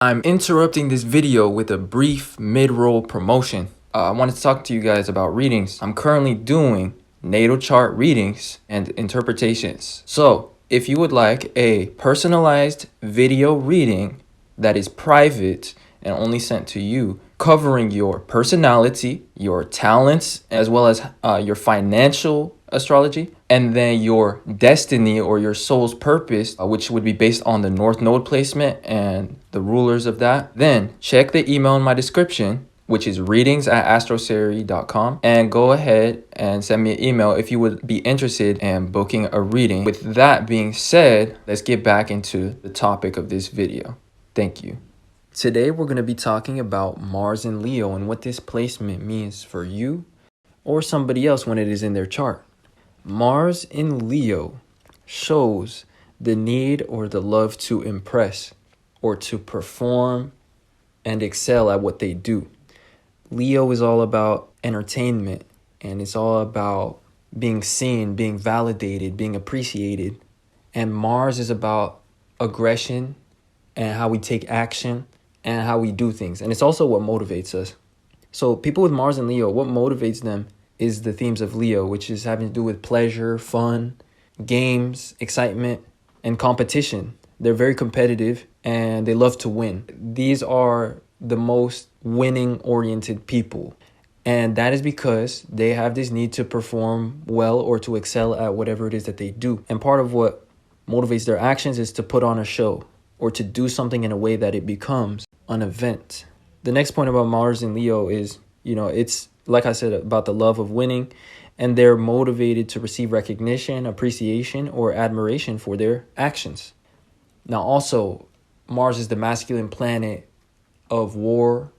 I'm interrupting this video with a brief mid-roll promotion. I wanted to talk to you guys about readings. I'm currently doing natal chart readings and interpretations. So if you would like a personalized video reading that is private and only sent to you, covering your personality, your talents, as well as your financial astrology, and then your destiny or your soul's purpose, which would be based on the North Node placement and the rulers of that, then check the email in my description, which is readings@astroseri.com, and go ahead and send me an email if you would be interested in booking a reading. With that being said, let's get back into the topic of this video. Thank you. Today we're going to be talking about Mars in Leo and what this placement means for you or somebody else when it is in their chart. Mars in Leo shows the need or the love to impress or to perform and excel at what they do. Leo is all about entertainment, and it's all about being seen, being validated, being appreciated. And Mars is about aggression and how we take action and how we do things. And it's also what motivates us. So people with Mars and Leo, what motivates them is the themes of Leo, which is having to do with pleasure, fun, games, excitement, and competition. They're very competitive and they love to win. These are the most winning-oriented people. And that is because they have this need to perform well or to excel at whatever it is that they do. And part of what motivates their actions is to put on a show or to do something in a way that it becomes an event. The next point about Mars in Leo is, it's, like I said, about the love of winning, and they're motivated to receive recognition, appreciation, or admiration for their actions. Now, also, Mars is the masculine planet of war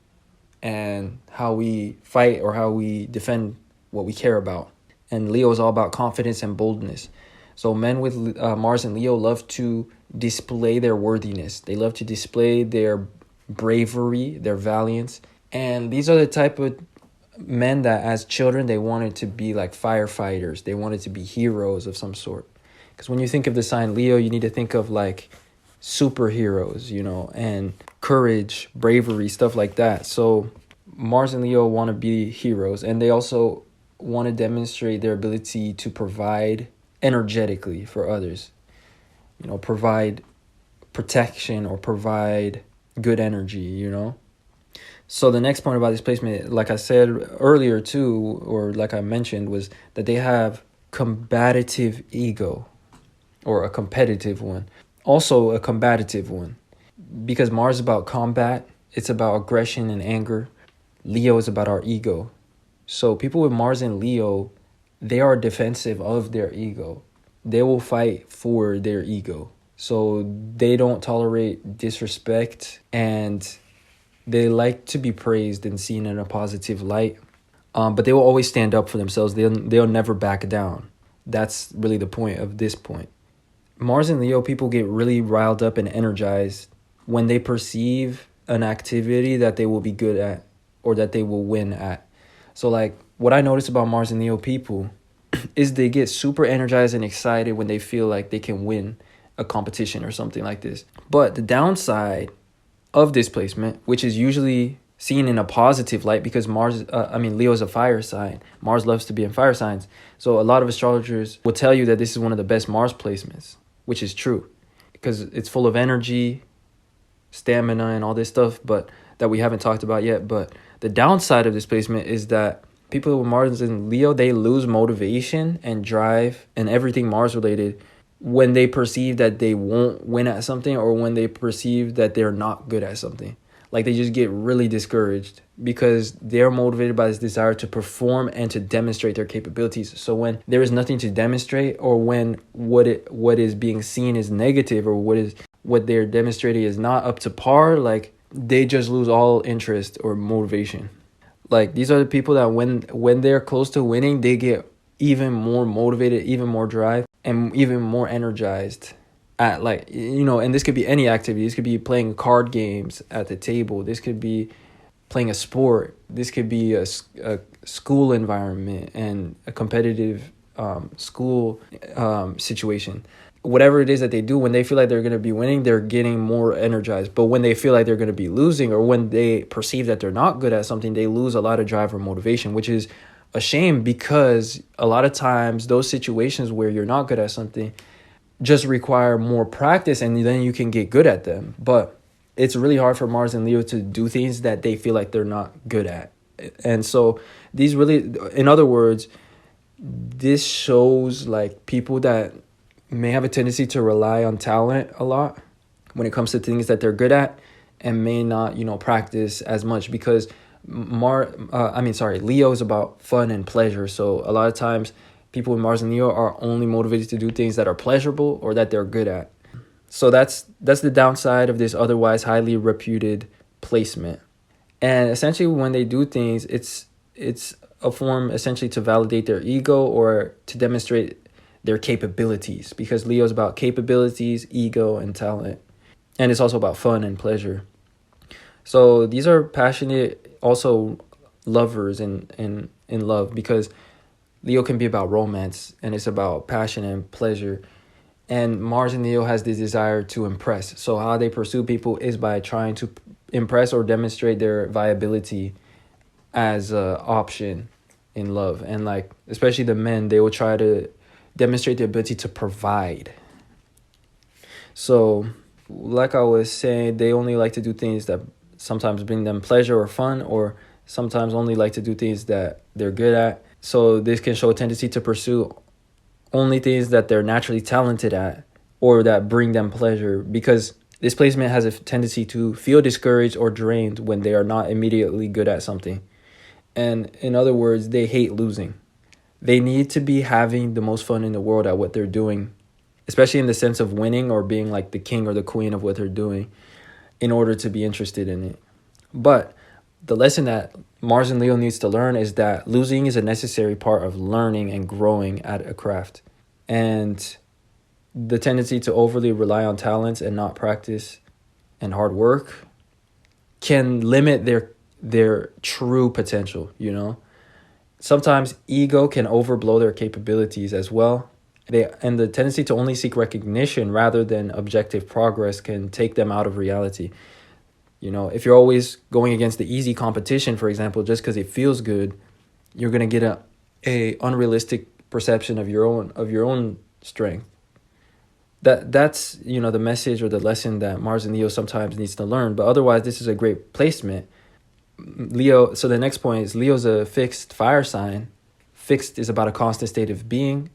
and how we fight or how we defend what we care about. And Leo is all about confidence and boldness. So men with Mars and Leo love to display their worthiness. They love to display their bravery, their valiance. And these are the type of men that as children, they wanted to be like firefighters. They wanted to be heroes of some sort. Because when you think of the sign Leo, you need to think of like superheroes, and courage, bravery, stuff like that. So Mars and Leo want to be heroes, and they also want to demonstrate their ability to provide energetically for others, provide protection or provide good energy, So the next point about this placement, like I said earlier too, or like I mentioned, was that they have combative ego, or a competitive one. Also a combative one, because Mars is about combat. It's about aggression and anger. Leo is about our ego. So people with Mars and Leo, they are defensive of their ego. They will fight for their ego. So they don't tolerate disrespect, and they like to be praised and seen in a positive light. But they will always stand up for themselves. They'll never back down. That's really the point of this point. Mars and Leo people get really riled up and energized when they perceive an activity that they will be good at or that they will win at. So like what I notice about Mars and Leo people is they get super energized and excited when they feel like they can win a competition or something like this. But the downside of this placement, which is usually seen in a positive light, because Leo is a fire sign. Mars loves to be in fire signs. So a lot of astrologers will tell you that this is one of the best Mars placements, which is true, because it's full of energy, stamina, and all this stuff, but that we haven't talked about yet. But the downside of this placement is that people with Mars and Leo, they lose motivation and drive and everything Mars related when they perceive that they won't win at something, or when they perceive that they're not good at something. Like they just get really discouraged because they're motivated by this desire to perform and to demonstrate their capabilities. So when there is nothing to demonstrate, or when what is being seen is negative, or what they're demonstrating is not up to par, like they just lose all interest or motivation. Like these are the people that when they're close to winning, they get even more motivated, even more drive, and even more energized at and this could be any activity. This could be playing card games at the table. This could be playing a sport. This could be a school environment and a competitive school situation. whatever it is that they do, when they feel like they're going to be winning, they're getting more energized. But when they feel like they're going to be losing, or when they perceive that they're not good at something, they lose a lot of drive or motivation, which is a shame, because a lot of times those situations where you're not good at something just require more practice, and then you can get good at them. But it's really hard for Mars and Leo to do things that they feel like they're not good at. And so these really, in other words, this shows like people that may have a tendency to rely on talent a lot when it comes to things that they're good at, and may not, practice as much, because Leo is about fun and pleasure. So a lot of times people with Mars and Leo are only motivated to do things that are pleasurable or that they're good at. So that's the downside of this otherwise highly reputed placement. And essentially when they do things, it's a form essentially to validate their ego or to demonstrate their capabilities, because Leo is about capabilities, ego, and talent. And it's also about fun and pleasure. So these are passionate, also lovers in love, because Leo can be about romance, and it's about passion and pleasure. And Mars in Leo has this desire to impress. So how they pursue people is by trying to impress or demonstrate their viability as an option in love. And like, especially the men, they will try to demonstrate the ability to provide. So like I was saying, they only like to do things that sometimes bring them pleasure or fun, or sometimes only like to do things that they're good at. So this can show a tendency to pursue only things that they're naturally talented at or that bring them pleasure, because this placement has a tendency to feel discouraged or drained when they are not immediately good at something. And in other words, they hate losing. They need to be having the most fun in the world at what they're doing, especially in the sense of winning or being like the king or the queen of what they're doing, in order to be interested in it. But the lesson that Mars and Leo needs to learn is that losing is a necessary part of learning and growing at a craft. And the tendency to overly rely on talents and not practice and hard work can limit their true potential, Sometimes ego can overblow their capabilities as well. And the tendency to only seek recognition rather than objective progress can take them out of reality. If you're always going against the easy competition, for example, just because it feels good, you're going to get a unrealistic perception of your own strength. That's the message or the lesson that Mars and Leo sometimes needs to learn. But otherwise, this is a great placement. Leo. So the next point is Leo's a fixed fire sign. Fixed is about a constant state of being.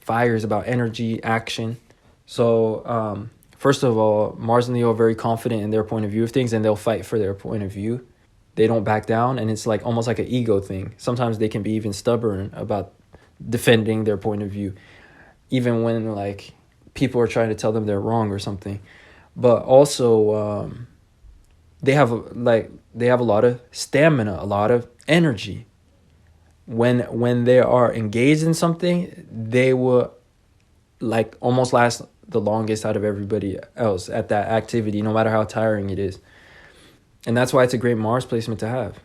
Fire is about energy, action. So first of all, Mars and Leo are very confident in their point of view of things, and they'll fight for their point of view. They don't back down, and it's like almost like an ego thing. Sometimes they can be even stubborn about defending their point of view, even when like people are trying to tell them they're wrong or something. But also they have a lot of stamina, a lot of energy. When they are engaged in something, they will like almost last the longest out of everybody else at that activity, no matter how tiring it is. And that's why it's a great Mars placement to have.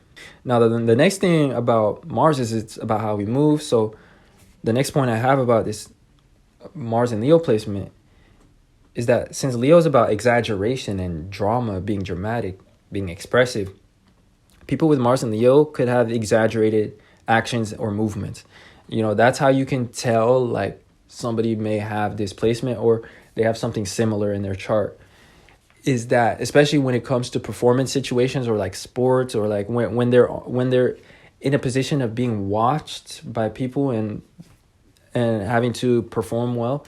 Now, the next thing about Mars is it's about how we move. So the next point I have about this Mars and Leo placement is that since Leo is about exaggeration and drama, being dramatic, being expressive, people with Mars and Leo could have exaggerated actions or movements. That's how you can tell like somebody may have this placement or they have something similar in their chart, is that especially when it comes to performance situations or like sports, or like when they're in a position of being watched by people and having to perform well,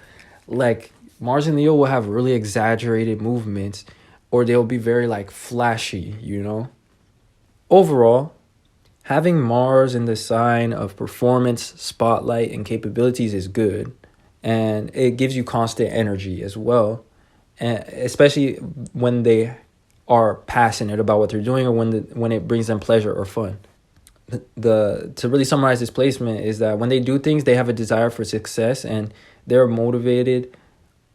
like Mars and Leo will have really exaggerated movements, or they'll be very like flashy, Overall, having Mars in the sign of performance, spotlight, and capabilities is good. And it gives you constant energy as well. And especially when they are passionate about what they're doing, or when it brings them pleasure or fun. To really summarize this placement is that when they do things, they have a desire for success, and they're motivated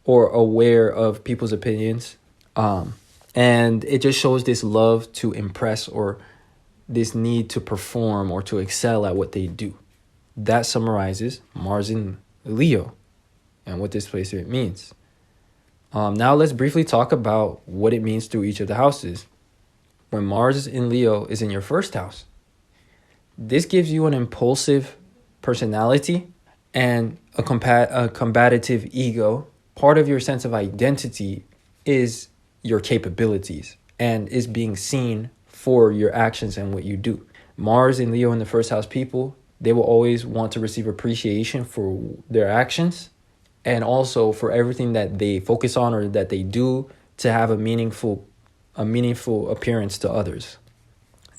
or aware of people's opinions. And it just shows this love to impress, or this need to perform or to excel at what they do. That summarizes Mars in Leo and what this placement means. Now let's briefly talk about what it means through each of the houses. When Mars in Leo is in your first house, this gives you an impulsive personality and a combative ego. Part of your sense of identity is your capabilities and is being seen for your actions and what you do. Mars in Leo in the first house people, they will always want to receive appreciation for their actions and also for everything that they focus on or that they do to have a meaningful appearance to others.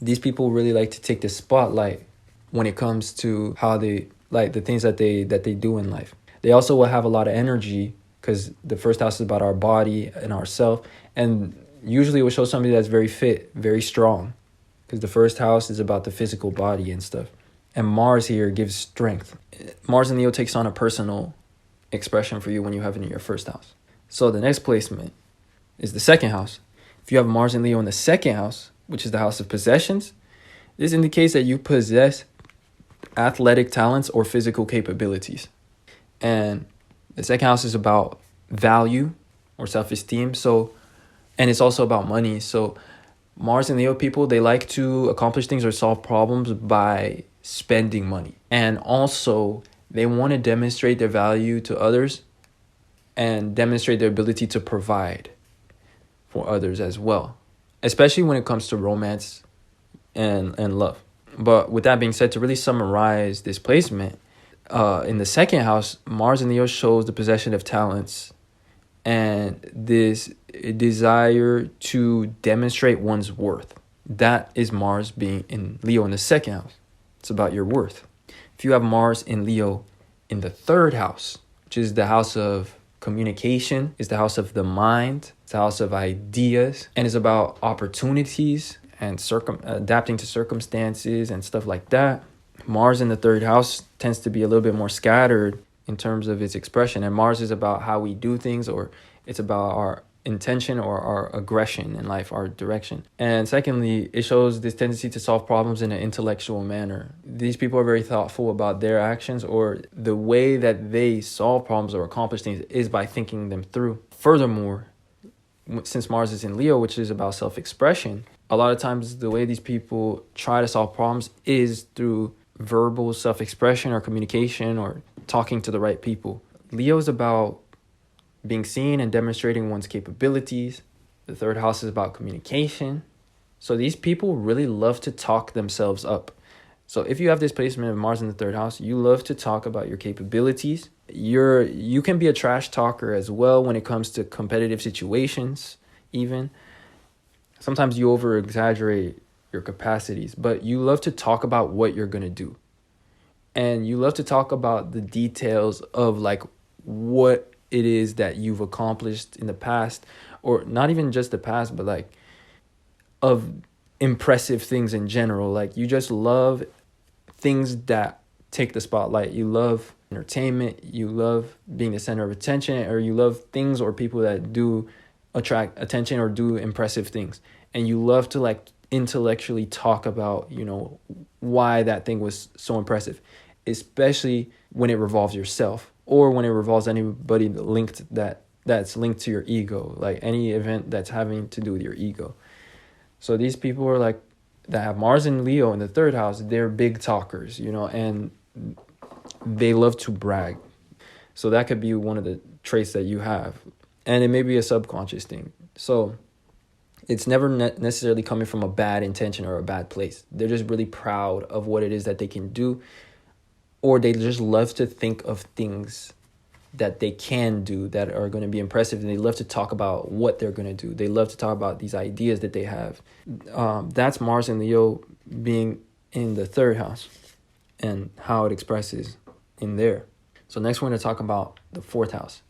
These people really like to take the spotlight when it comes to how they like the things that they do in life. They also will have a lot of energy because the first house is about our body and ourself, and usually it will show somebody that's very fit, very strong, because the first house is about the physical body and stuff. And Mars here gives strength. Mars in Leo takes on a personal expression for you when you have it in your first house. So the next placement is the second house. If you have Mars in Leo in the second house, which is the house of possessions, this indicates that you possess athletic talents or physical capabilities. And the second house is about value or self-esteem. And it's also about money. So Mars and Leo people, they like to accomplish things or solve problems by spending money. And also they want to demonstrate their value to others and demonstrate their ability to provide for others as well, especially when it comes to romance and love. But with that being said, to really summarize this placement, in the second house, Mars in Leo shows the possession of talents and this desire to demonstrate one's worth. That is Mars being in Leo in the second house. It's about your worth. If you have Mars in Leo in the third house, which is the house of communication, is the house of the mind, it's the house of ideas, and it's about opportunities and adapting to circumstances and stuff like that. Mars in the third house tends to be a little bit more scattered in terms of its expression. And Mars is about how we do things, or it's about our intention or our aggression in life, our direction. And secondly, it shows this tendency to solve problems in an intellectual manner. These people are very thoughtful about their actions, or the way that they solve problems or accomplish things is by thinking them through. Furthermore, since Mars is in Leo, which is about self-expression, a lot of times the way these people try to solve problems is through verbal self-expression or communication or talking to the right people. Leo is about being seen and demonstrating one's capabilities. The third house is about communication. So these people really love to talk themselves up. So if you have this placement of Mars in the third house, you love to talk about your capabilities. You can be a trash talker as well when it comes to competitive situations, even. Sometimes you over-exaggerate your capacities, but you love to talk about what you're going to do. And you love to talk about the details of like what it is that you've accomplished in the past, or not even just the past, but like of impressive things in general. Like you just love things that take the spotlight. You love entertainment. You love being the center of attention, or you love things or people that do attract attention or do impressive things. And you love to like intellectually talk about, why that thing was so impressive, especially when it revolves yourself or when it revolves anybody that's linked to your ego, like any event that's having to do with your ego. So these people are like that have Mars and Leo in the third house, they're big talkers, and they love to brag. So that could be one of the traits that you have. And it may be a subconscious thing. So it's never necessarily coming from a bad intention or a bad place. They're just really proud of what it is that they can do, or they just love to think of things that they can do that are going to be impressive, and they love to talk about what they're going to do. They love to talk about these ideas that they have. That's Mars and Leo being in the third house and how it expresses in there. So next we're going to talk about the fourth house.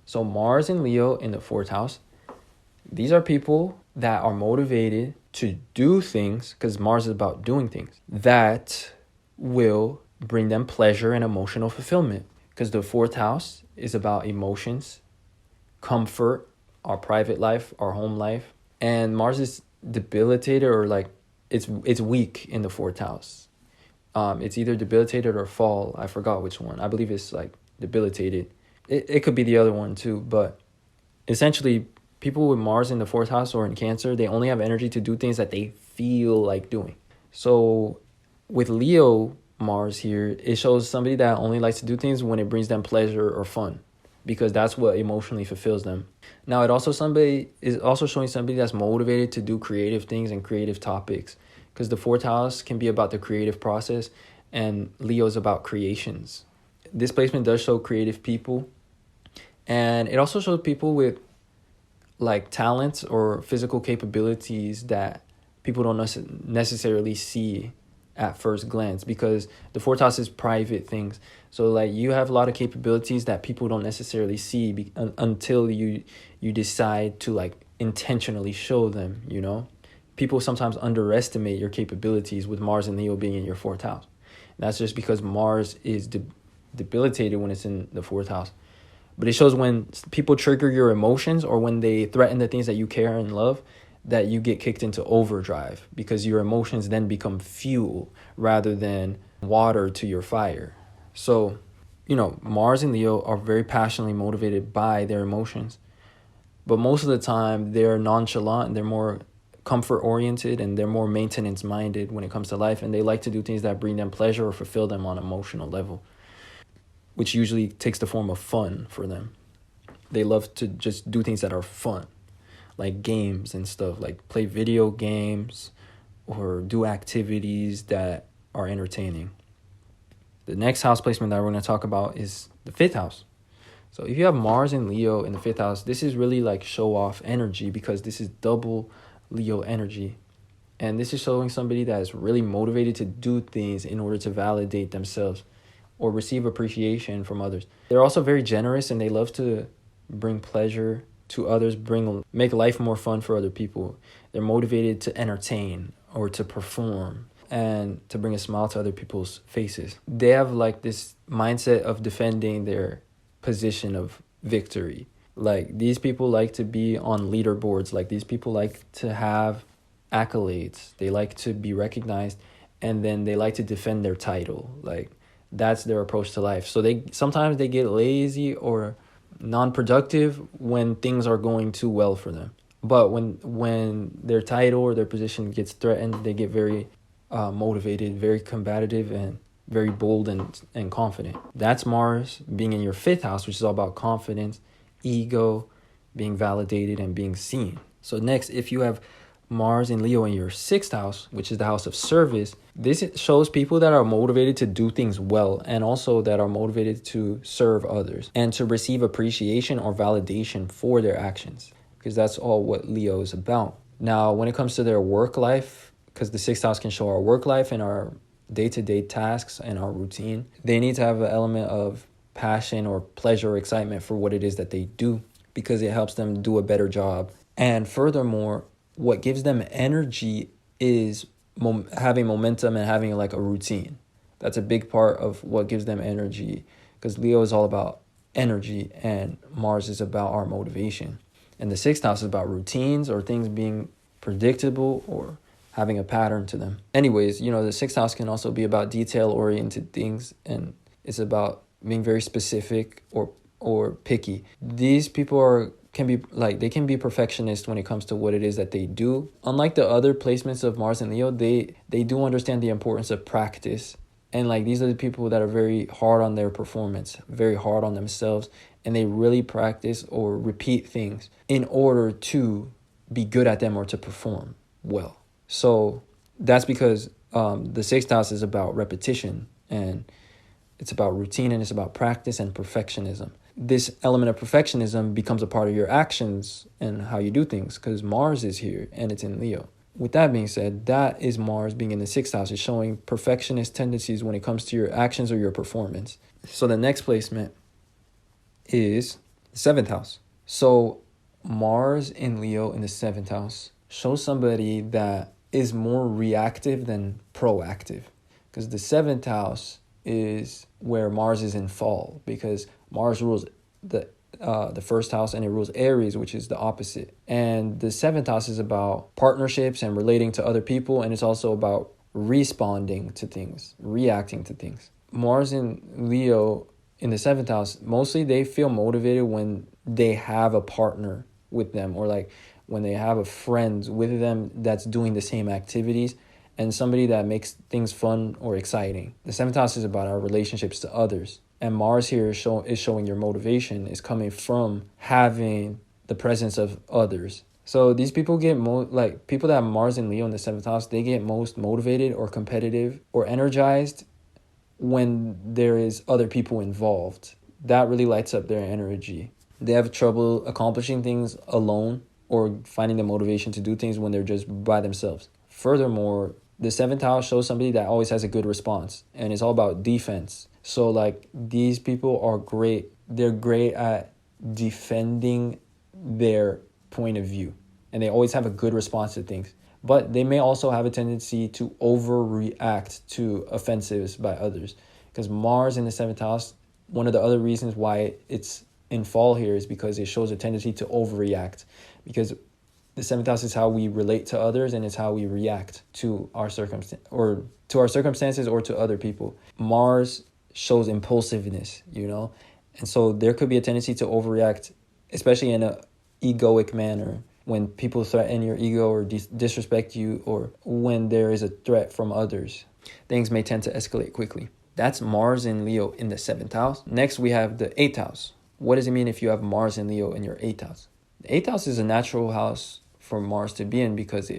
So Mars and Leo in the fourth house, these are people that are motivated to do things, because Mars is about doing things, that will bring them pleasure and emotional fulfillment. Because the fourth house is about emotions, comfort, our private life, our home life. And Mars is debilitated, or like it's weak in the fourth house. It's either debilitated or fall. I forgot which one. I believe it's like debilitated. It could be the other one too, but essentially, people with Mars in the 4th house or in Cancer, they only have energy to do things that they feel like doing. So with Leo Mars here, it shows somebody that only likes to do things when it brings them pleasure or fun, because that's what emotionally fulfills them. Now, it also is also showing somebody that's motivated to do creative things and creative topics, because the 4th house can be about the creative process, and Leo is about creations. This placement does show creative people, and it also shows people with like talents or physical capabilities that people don't necessarily see at first glance, because the 4th house is private things. So like you have a lot of capabilities that people don't necessarily see until you decide to like intentionally show them, you know. People sometimes underestimate your capabilities with Mars and Leo being in your 4th house. That's just because Mars is debilitated when it's in the 4th house. But it shows when people trigger your emotions or when they threaten the things that you care and love, that you get kicked into overdrive, because your emotions then become fuel rather than water to your fire. So, you know, Mars and Leo are very passionately motivated by their emotions. But most of the time, they're nonchalant, they're more comfort-oriented, and they're more maintenance-minded when it comes to life. And they like to do things that bring them pleasure or fulfill them on an emotional level, which usually takes the form of fun for them. They love to just do things that are fun, like games and stuff, like play video games or do activities that are entertaining. The next house placement that we're going to talk about is the 5th house. So if you have Mars and Leo in the 5th house, this is really like show off energy, because this is double Leo energy. And this is showing somebody that is really motivated to do things in order to validate themselves or receive appreciation from others. They're also very generous, and they love to bring pleasure to others, make life more fun for other people. They're motivated to entertain or to perform and to bring a smile to other people's faces. They have like this mindset of defending their position of victory. Like these people like to be on leaderboards. Like these people like to have accolades. They like to be recognized, and then they like to defend their title. Like that's their approach to life. So sometimes they get lazy or non-productive when things are going too well for them. But when their title or their position gets threatened, they get very motivated, very combative, and very bold and confident. That's Mars being in your 5th house, which is all about confidence, ego, being validated, and being seen. So next, if you have Mars and Leo in your 6th house, which is the house of service, this shows people that are motivated to do things well, and also that are motivated to serve others and to receive appreciation or validation for their actions, because that's all what Leo is about. Now, when it comes to their work life, because the 6th house can show our work life and our day-to-day tasks and our routine, they need to have an element of passion or pleasure or excitement for what it is that they do, because it helps them do a better job. And furthermore, what gives them energy is having momentum and having like a routine. That's a big part of what gives them energy, because Leo is all about energy and Mars is about our motivation. And the 6th house is about routines or things being predictable or having a pattern to them. Anyways, you know, the 6th house can also be about detail-oriented things, and it's about being very specific or picky. These people can be perfectionists when it comes to what it is that they do. Unlike the other placements of Mars and Leo, they do understand the importance of practice. And like these are the people that are very hard on their performance, very hard on themselves, and they really practice or repeat things in order to be good at them or to perform well. So that's because the 6th house is about repetition, and it's about routine, and it's about practice and perfectionism. This element of perfectionism becomes a part of your actions and how you do things, because Mars is here and it's in Leo. With that being said, that is Mars being in the 6th house, is showing perfectionist tendencies when it comes to your actions or your performance. So the next placement is the 7th house. So Mars in Leo in the 7th house shows somebody that is more reactive than proactive, because the 7th house is where Mars is in fall, because Mars rules the 1st house and it rules Aries, which is the opposite. And the 7th house is about partnerships and relating to other people, and it's also about responding to things, reacting to things. Mars in Leo in the 7th house, mostly they feel motivated when they have a partner with them, or like when they have a friend with them that's doing the same activities, and somebody that makes things fun or exciting. The seventh house is about our relationships to others. And Mars here is showing your motivation is coming from having the presence of others. So these people get like people that have Mars and Leo in the seventh house, they get most motivated or competitive or energized when there is other people involved. That really lights up their energy. They have trouble accomplishing things alone or finding the motivation to do things when they're just by themselves. Furthermore, the seventh house shows somebody that always has a good response, and it's all about defense. So like these people are great. They're great at defending their point of view, and they always have a good response to things. But they may also have a tendency to overreact to offensives by others, because Mars in the seventh house, one of the other reasons why it's in fall here is because it shows a tendency to overreact, because the seventh house is how we relate to others, and it's how we react to our circumstances or to other people. Mars shows impulsiveness, and so there could be a tendency to overreact, especially in a egoic manner, when people threaten your ego or disrespect you, or when there is a threat from others. Things may tend to escalate quickly. That's Mars and Leo in the seventh house. Next, we have the eighth house. What does it mean if you have Mars and Leo in your eighth house? The eighth house is a natural house for Mars to be in, because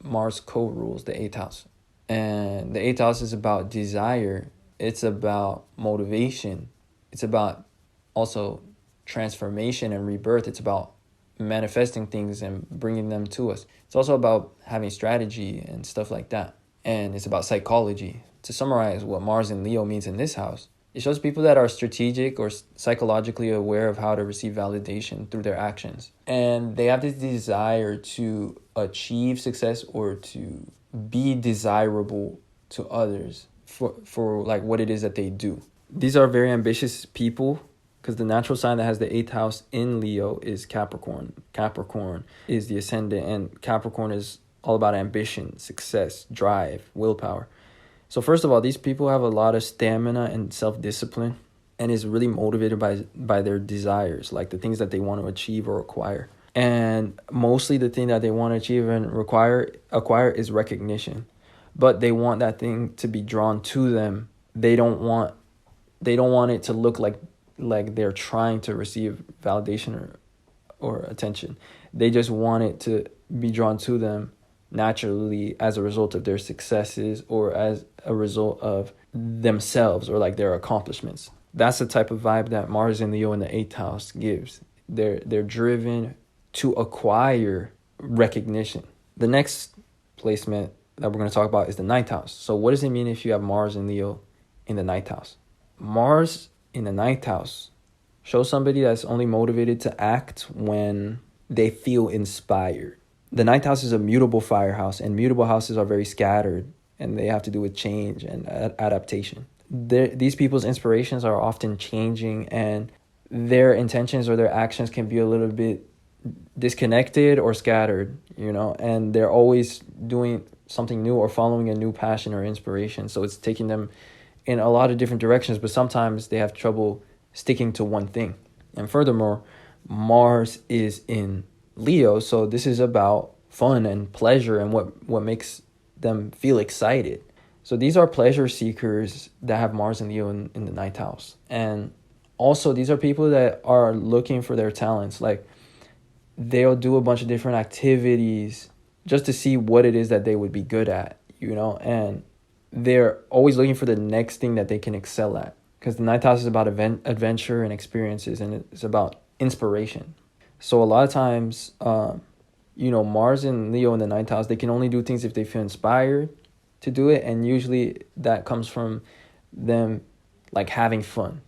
Mars co-rules the eighth house. And the eighth house is about desire. It's about motivation. It's about also transformation and rebirth. It's about manifesting things and bringing them to us. It's also about having strategy and stuff like that. And it's about psychology. To summarize what Mars and Leo means in this house, it shows people that are strategic or psychologically aware of how to receive validation through their actions. And they have this desire to achieve success or to be desirable to others for like what it is that they do. These are very ambitious people, because the natural sign that has the eighth house in Leo is Capricorn. Capricorn is the ascendant, and Capricorn is all about ambition, success, drive, willpower. So first of all, these people have a lot of stamina and self-discipline, and is really motivated by their desires, like the things that they want to achieve or acquire. And mostly the thing that they want to achieve and acquire is recognition. But they want that thing to be drawn to them. They don't want it to look like they're trying to receive validation or attention. They just want it to be drawn to them naturally as a result of their successes or as a result of themselves or like their accomplishments. That's the type of vibe that Mars and Leo in the eighth house gives. They're driven to acquire recognition. The next placement that we're going to talk about is the ninth house. So what does it mean if you have Mars and Leo in the ninth house? Mars in the ninth house shows somebody that's only motivated to act when they feel inspired. The ninth house is a mutable fire house, and mutable houses are very scattered, and they have to do with change and adaptation. These people's inspirations are often changing, and their intentions or their actions can be a little bit disconnected or scattered, and they're always doing something new or following a new passion or inspiration. So it's taking them in a lot of different directions, but sometimes they have trouble sticking to one thing. And furthermore, Mars is in Leo, so this is about fun and pleasure and what makes them feel excited. So these are pleasure seekers that have Mars and Leo in the ninth house. And also, these are people that are looking for their talents. Like, they'll do a bunch of different activities just to see what it is that they would be good at, and they're always looking for the next thing that they can excel at, because the ninth house is about adventure and experiences, and it's about inspiration. So a lot of times, Mars and Leo in the ninth house, they can only do things if they feel inspired to do it, and usually that comes from them like having fun.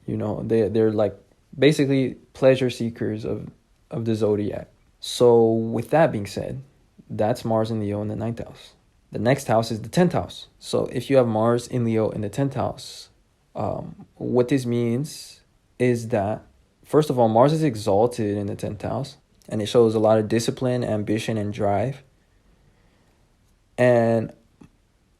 They're like basically pleasure seekers of the zodiac. So with that being said, that's Mars and Leo in the ninth house. The next house is the 10th house. So if you have Mars in Leo in the 10th house, what this means is that, first of all, Mars is exalted in the 10th house, and it shows a lot of discipline, ambition, and drive. And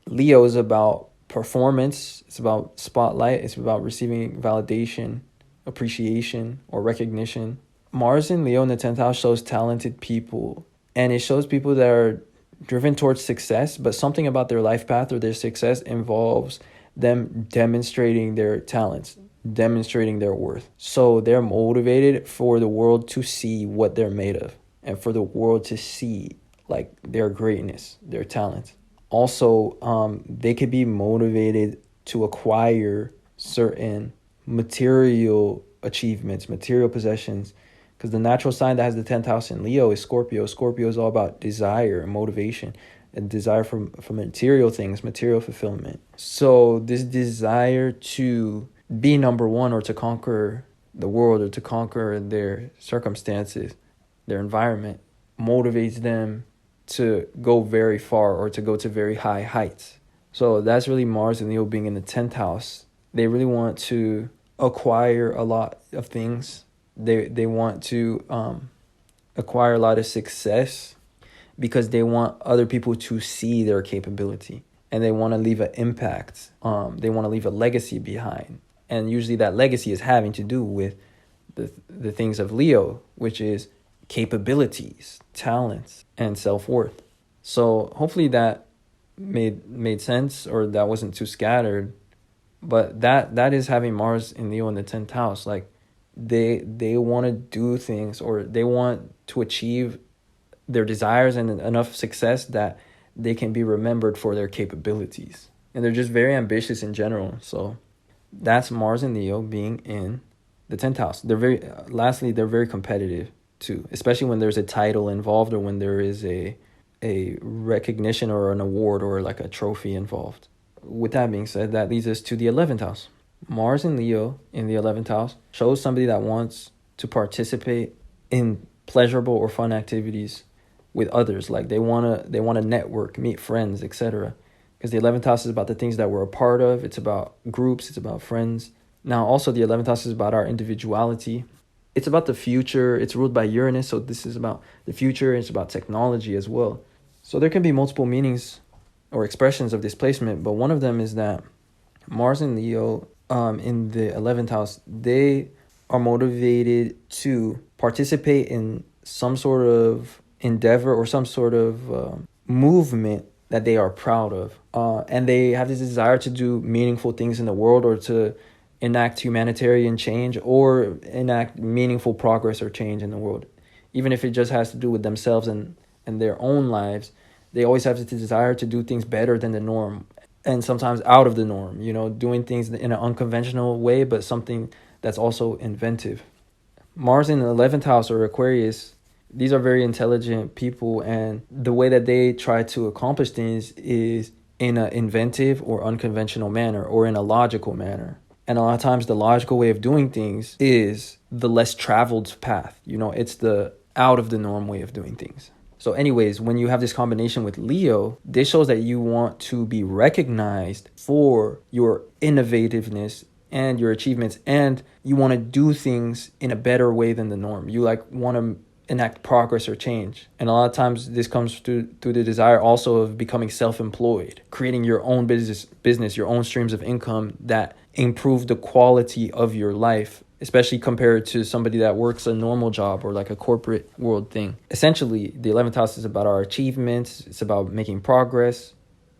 Leo is about performance. It's about spotlight. It's about receiving validation appreciation, or recognition. Mars in Leo in the 10th house shows talented people, and it shows people that are driven towards success, but something about their life path or their success involves them demonstrating their talents, demonstrating their worth. So they're motivated for the world to see what they're made of, and for the world to see like their greatness, their talent. Also, they could be motivated to acquire certain material achievements, material possessions, because the natural sign that has the 10th house in Leo is Scorpio. Scorpio is all about desire and motivation, and desire for material things, material fulfillment. So this desire to be number one, or to conquer the world, or to conquer their circumstances, their environment, motivates them to go very far, or to go to very high heights. So that's really Mars and Leo being in the 10th house. They really want to acquire a lot of things. They want to acquire a lot of success, because they want other people to see their capability, and they want to leave an impact. They want to leave a legacy behind. And usually that legacy is having to do with the things of Leo, which is capabilities, talents, and self-worth. So hopefully that made sense, or that wasn't too scattered. But that is having Mars in Leo in the 10th house. Like they want to do things, or they want to achieve their desires and enough success that they can be remembered for their capabilities. And they're just very ambitious in general. So that's Mars and Leo being in the 10th house. They're very competitive too, especially when there's a title involved, or when there is a recognition or an award or like a trophy involved. With that being said, that leads us to the 11th house. Mars and Leo in the 11th house shows somebody that wants to participate in pleasurable or fun activities with others. Like they want to network, meet friends, etc. Because the 11th house is about the things that we're a part of. It's about groups. It's about friends. Now, also, the 11th house is about our individuality. It's about the future. It's ruled by Uranus, so this is about the future. It's about technology as well. So there can be multiple meanings or expressions of this placement, but one of them is that Mars and Leo in the 11th house, they are motivated to participate in some sort of endeavor or some sort of movement that they are proud of. And they have this desire to do meaningful things in the world, or to enact humanitarian change, or enact meaningful progress or change in the world. Even if it just has to do with themselves and their own lives, they always have this desire to do things better than the norm, and sometimes out of the norm, doing things in an unconventional way, but something that's also inventive. Mars in the 11th house, or Aquarius, these are very intelligent people, and the way that they try to accomplish things is in an inventive or unconventional manner, or in a logical manner. And a lot of times the logical way of doing things is the less traveled path. It's the out of the norm way of doing things. So anyways, when you have this combination with Leo, this shows that you want to be recognized for your innovativeness and your achievements, and you want to do things in a better way than the norm. You want to enact progress or change. And a lot of times this comes through the desire also of becoming self-employed, creating your own business, your own streams of income that improve the quality of your life, especially compared to somebody that works a normal job or like a corporate world thing. Essentially, the 11th house is about our achievements. It's about making progress.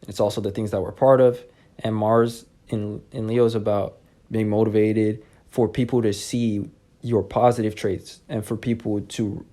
It's also the things that we're part of. And Mars in Leo is about being motivated for people to see your positive traits, and for people to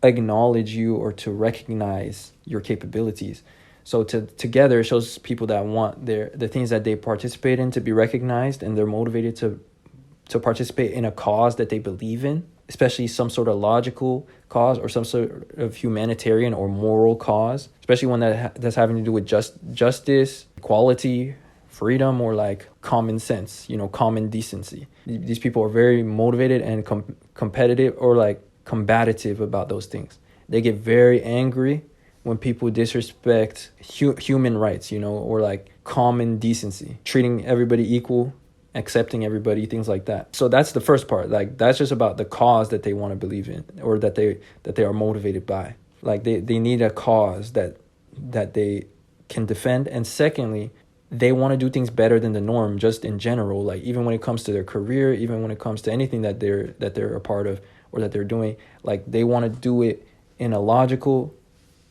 acknowledge you or to recognize your capabilities. So together it shows people that want the things that they participate in to be recognized, and they're motivated to participate in a cause that they believe in, especially some sort of logical cause or some sort of humanitarian or moral cause, especially one that's having to do with justice, equality, freedom, or like common sense, common decency. These people are very motivated and competitive, or like combative about those things. They get very angry when people disrespect human rights, or like common decency, treating everybody equal, accepting everybody, things like that. So that's the first part. Like that's just about the cause that they want to believe in, or that they are motivated by. Like they need a cause that they can defend. And secondly, they want to do things better than the norm, just in general. Like even when it comes to their career, even when it comes to anything that they're a part of or that they're doing, like they want to do it in a logical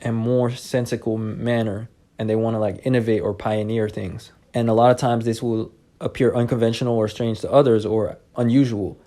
and more sensical manner, and they want to like innovate or pioneer things. And a lot of times this will appear unconventional or strange to others or unusual,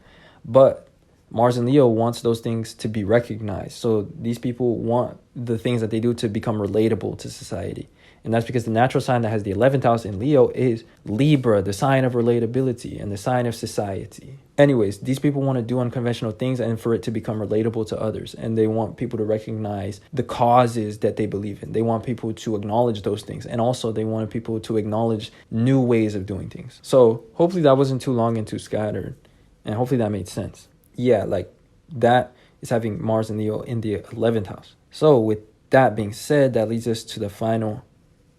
but Mars in Leo wants those things to be recognized. So these people want the things that they do to become relatable to society. And that's because the natural sign that has the 11th house in Leo is Libra, the sign of relatability and the sign of society. Anyways, these people want to do unconventional things and for it to become relatable to others. And they want people to recognize the causes that they believe in. They want people to acknowledge those things. And also they want people to acknowledge new ways of doing things. So hopefully that wasn't too long and too scattered. And hopefully that made sense. Yeah, like that is having Mars and Leo in the 11th house. So with that being said, that leads us to the final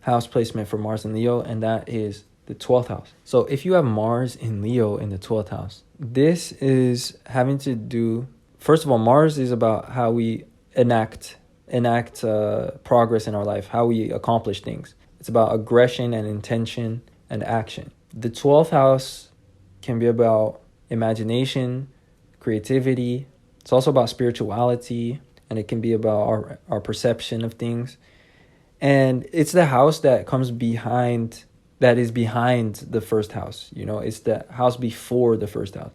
house placement for Mars and Leo, and that is the 12th house. So if you have Mars in Leo in the 12th house, this is having to do, first of all, Mars is about how we enact progress in our life, how we accomplish things. It's about aggression and intention and action. The 12th house can be about imagination, creativity. It's also about spirituality, and it can be about our perception of things. And it's the house that comes behind, that is behind the first house. You know, it's the house before the first house.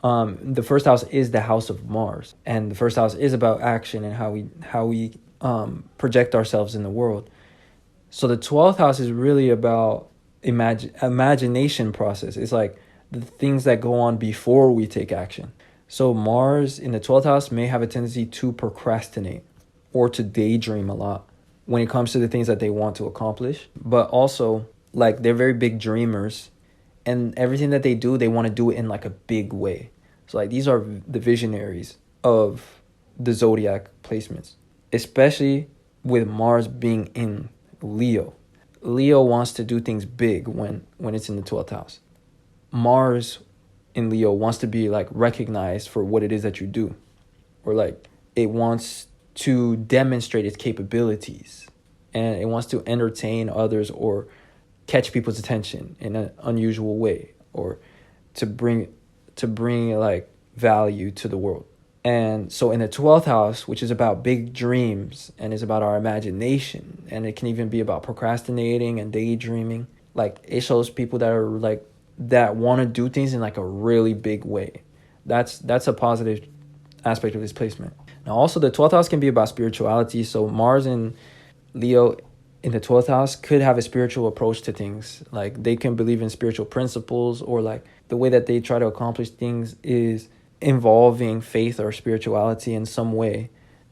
The first house is the house of Mars, and the first house is about action and how we project ourselves in the world. So the 12th house is really about imagination process. It's like the things that go on before we take action. So Mars in the 12th house may have a tendency to procrastinate or to daydream a lot when it comes to the things that they want to accomplish. But also, like, they're very big dreamers, and everything that they do, they want to do it in like a big way. So like these are the visionaries of the zodiac placements, especially with Mars being in Leo. Leo wants to do things big when it's in the 12th house. Mars in Leo wants to be like recognized for what it is that you do, or like it wants to demonstrate its capabilities, and it wants to entertain others or catch people's attention in an unusual way, or to bring like value to the world. And so in the 12th house, which is about big dreams and is about our imagination, and it can even be about procrastinating and daydreaming, like it shows people that are like that want to do things in like a really big way. That's a positive aspect of this placement. Now also the 12th house can be about spirituality. So Mars in Leo in the 12th house could have a spiritual approach to things. Like they can believe in spiritual principles, or like the way that they try to accomplish things is involving faith or spirituality in some way,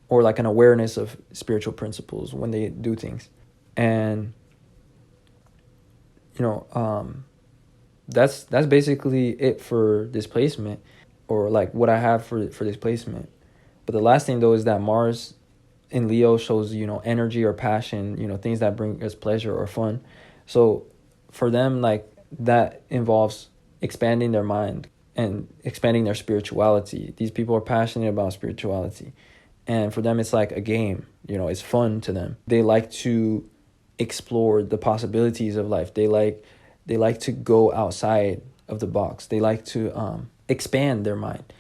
or like an awareness of spiritual principles when they do things. And you know, that's basically it for this placement, or like what I have for this placement. But the last thing though is that Mars in Leo shows, you know, energy or passion, you know, things that bring us pleasure or fun. So for them, like that involves expanding their mind and expanding their spirituality. These people are passionate about spirituality, and for them it's like a game, you know, it's fun to them. They like to explore the possibilities of life. They like to go outside of the box. They like to expand their mind.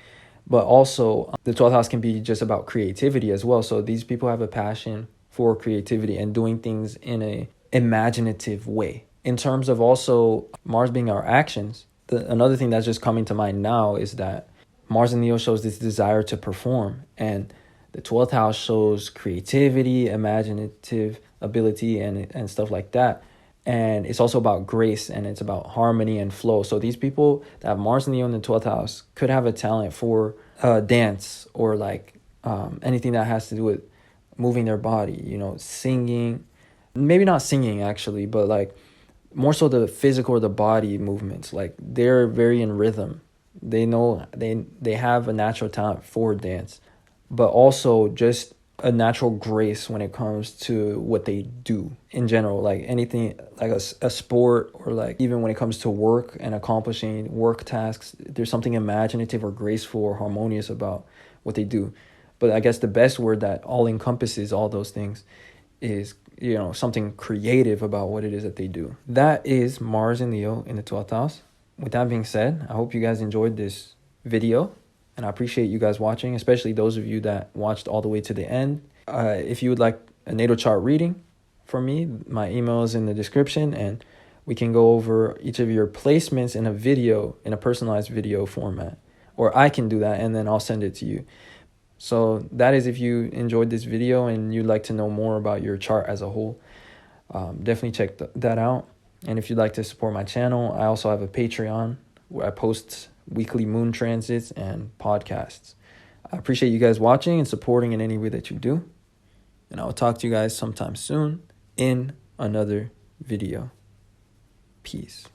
But also the 12th house can be just about creativity as well. So these people have a passion for creativity and doing things in a imaginative way. In terms of also Mars being our actions, another thing that's just coming to mind now is that Mars in Leo shows this desire to perform, and the 12th house shows creativity, imaginative ability, and stuff like that. And it's also about grace, and it's about harmony and flow. So these people that have Mars in Leo in the 12th house could have a talent for dance, or like anything that has to do with moving their body, you know, singing. Maybe not singing actually, but like more so the physical or the body movements. Like they're very in rhythm. They know they have a natural talent for dance, but also just a natural grace when it comes to what they do in general, like anything like a sport, or like even when it comes to work and accomplishing work tasks, there's something imaginative or graceful or harmonious about what they do. But I guess the best word that all encompasses all those things is something creative about what it is that they do. That is Mars and Leo in the 12th house. With that being said, I hope you guys enjoyed this video, and I appreciate you guys watching, especially those of you that watched all the way to the end. If you would like a natal chart reading from me, my email is in the description, and we can go over each of your placements in a video, in a personalized video format. Or I can do that, and then I'll send it to you. So that is if you enjoyed this video and you'd like to know more about your chart as a whole. Definitely check that out. And if you'd like to support my channel, I also have a Patreon where I post weekly moon transits and podcasts. I appreciate you guys watching and supporting in any way that you do. And I will talk to you guys sometime soon in another video. Peace.